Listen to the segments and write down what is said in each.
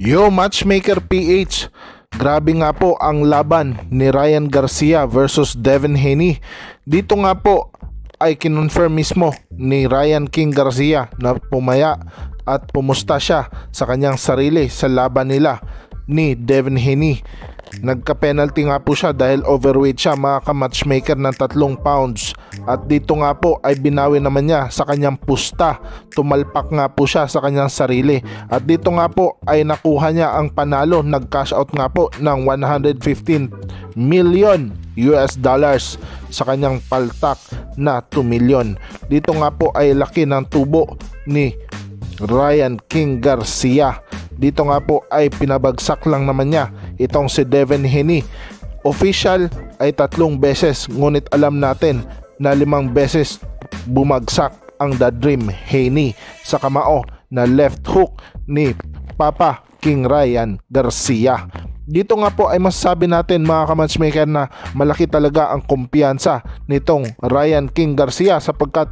Yo Matchmaker PH, grabe nga po ang laban ni Ryan Garcia versus Devin Haney. Dito nga po ay kinonfirm mismo ni Ryan King Garcia na pumaya at pumusta siya sa kanyang sarili sa laban nila ni Devin Haney. Nagka-penalty nga po siya dahil overweight siya, mga ka-matchmaker, ng 3 pounds. At dito nga po ay binawi naman niya sa kanyang pusta. Tumalpak nga po siya sa kanyang sarili. At dito nga po ay nakuha niya ang panalo. Nag-cash out nga po ng 115 million US dollars sa kanyang paltak na 2 million. Dito nga po ay laki ng tubo ni Ryan King Garcia. Dito nga po ay pinabagsak lang naman niya itong si Devin Haney. Official ay 3 beses, ngunit alam natin na 5 beses bumagsak ang The Dream Haney sa kamao na left hook ni Papa King Ryan Garcia. Dito nga po ay masasabi natin, mga ka-matchmaker, na malaki talaga ang kumpiyansa nitong Ryan King Garcia, sapagkat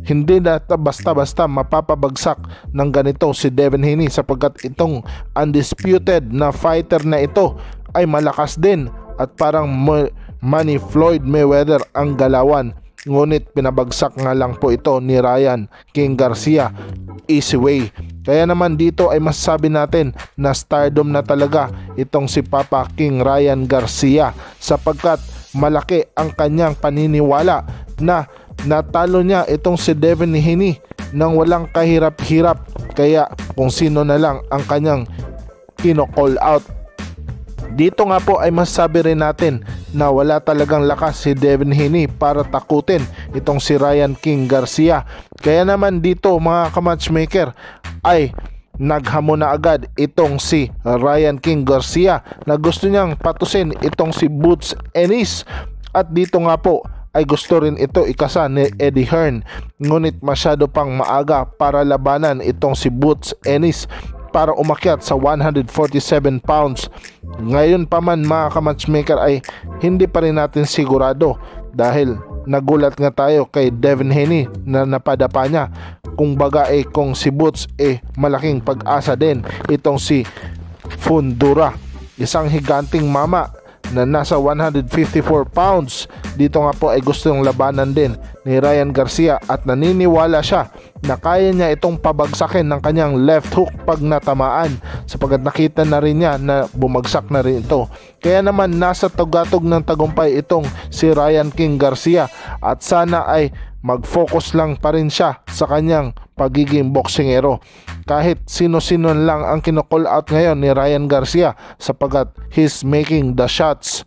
hindi na basta-basta mapapabagsak ng ganito si Devin Haney, sapagkat itong undisputed na fighter na ito ay malakas din at parang Manny Floyd Mayweather ang galawan. Ngunit pinabagsak nga lang po ito ni Ryan King Garcia, easy way. Kaya naman dito ay masasabi natin na stardom na talaga itong si Papa King Ryan Garcia, sapagkat malaki ang kanyang paniniwala na natalo niya itong si Devin Haney nang walang kahirap-hirap, kaya kung sino na lang ang kanyang kino-call out. Dito nga po ay masasabi rin natin na wala talagang lakas si Devin Haney para takutin itong si Ryan King Garcia. Kaya naman dito, mga ka-matchmaker, ay naghamon na agad itong si Ryan King Garcia na gusto niyang patusin itong si Boots Ennis. At dito nga po ay gusto rin ito ikasa ni Eddie Hearn, ngunit masyado pang maaga para labanan itong si Boots Ennis para umakyat sa 147 pounds. Ngayon pa man, mga ka-matchmaker, ay hindi pa rin natin sigurado, dahil nagulat nga tayo kay Devin Haney na napadapa niya. Kung baga kung si Boots malaking pag-asa din itong si Fundura, isang higanting mama na nasa 154 pounds. Dito nga po ay gusto yung labanan din ni Ryan Garcia, at naniniwala siya na kaya niya itong pabagsakin ng kanyang left hook pag natamaan, sapagkat nakita na rin niya na bumagsak na rin ito. Kaya naman nasa tugatog ng tagumpay itong si Ryan King Garcia, at sana ay mag-focus lang pa rin siya sa kanyang pagiging boksingero. Kahit sino-sino lang ang kino-call out ngayon ni Ryan Garcia, sapagkat he's making the shots.